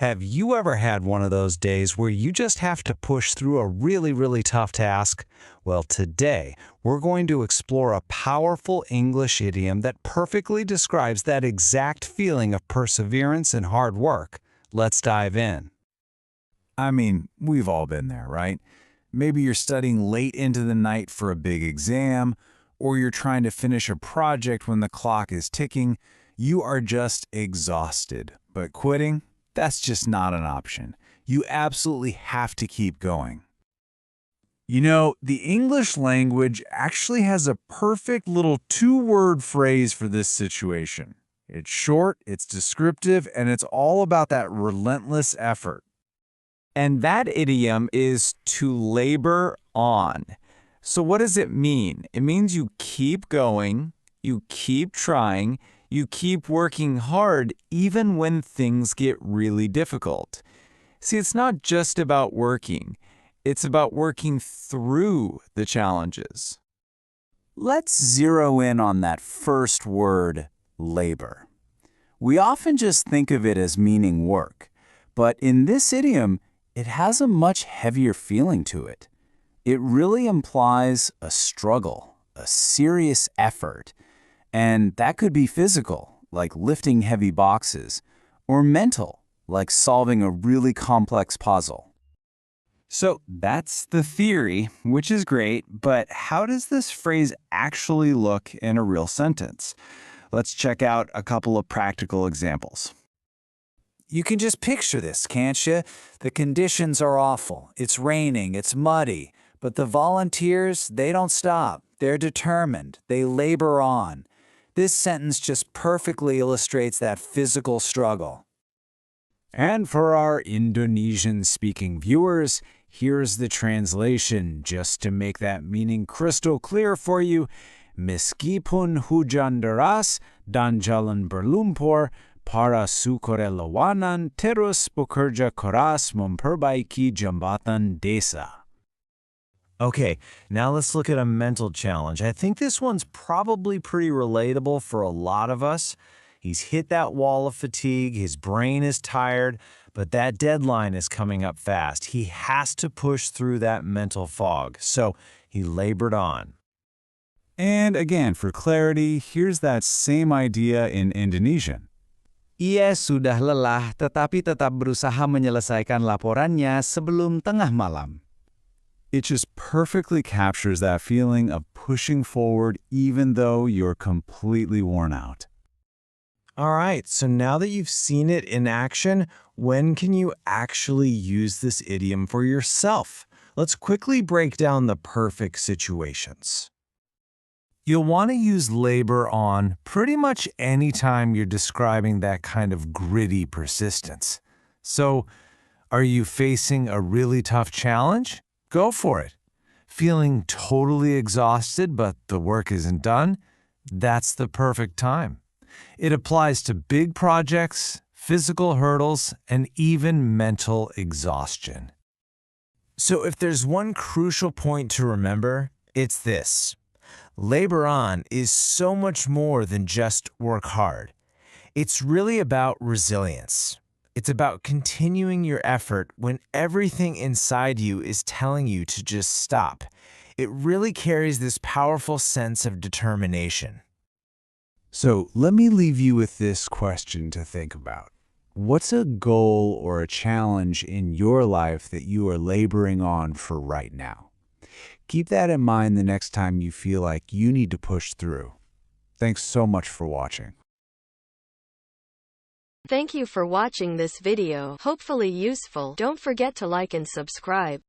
Have you ever had one of those days where you just have to push through a really tough task? Well, today, we're going to explore a powerful English idiom that perfectly describes that exact feeling of perseverance and hard work. Let's dive in. I mean, we've all been there, right? Maybe you're studying late into the night for a big exam, or you're trying to finish a project when the clock is ticking. You are just exhausted. But quitting? That's just not an option. You absolutely have to keep going. You know, the English language actually has a perfect little two-word phrase for this situation. It's short, it's descriptive, and it's all about that relentless effort. And that idiom is to labor on. So what does it mean? It means you keep going, you keep trying, you keep working hard even when things get really difficult. See, it's not just about working. It's about working through the challenges. Let's zero in on that first word, labor. We often just think of it as meaning work, but in this idiom, it has a much heavier feeling to it. It really implies a struggle, a serious effort, and that could be physical, like lifting heavy boxes, or mental, like solving a really complex puzzle. So that's the theory, which is great, but how does this phrase actually look in a real sentence? Let's check out a couple of practical examples. You can just picture this, can't you? The conditions are awful. It's raining, it's muddy, but the volunteers, they don't stop. They're determined. They labor on. This sentence just perfectly illustrates that physical struggle. And for our Indonesian-speaking viewers, here's the translation, just to make that meaning crystal clear for you. Meskipun hujan deras dan jalan berlumpur, para sukarelawanan terus bekerja keras memperbaiki jembatan desa. Okay, now let's look at a mental challenge. I think this one's probably pretty relatable for a lot of us. He's hit that wall of fatigue, his brain is tired, but that deadline is coming up fast. He has to push through that mental fog, so he labored on. And again, for clarity, here's that same idea in Indonesian. Ia sudah lelah tetapi tetap berusaha menyelesaikan laporannya sebelum tengah malam. It just perfectly captures that feeling of pushing forward even though you're completely worn out. All right, so now that you've seen it in action, when can you actually use this idiom for yourself? Let's quickly break down the perfect situations. You'll want to use labor on pretty much any time you're describing that kind of gritty persistence. So, are you facing a really tough challenge? Go for it. Feeling totally exhausted but the work isn't done? That's the perfect time. It applies to big projects, physical hurdles, and even mental exhaustion. So if there's one crucial point to remember, it's this. Labor on is so much more than just work hard. It's really about resilience. It's about continuing your effort when everything inside you is telling you to just stop. It really carries this powerful sense of determination. So let me leave you with this question to think about. What's a goal or a challenge in your life that you are laboring on for right now? Keep that in mind the next time you feel like you need to push through. Thanks so much for watching. Thank you for watching this video. Hopefully useful. Don't forget to like and subscribe.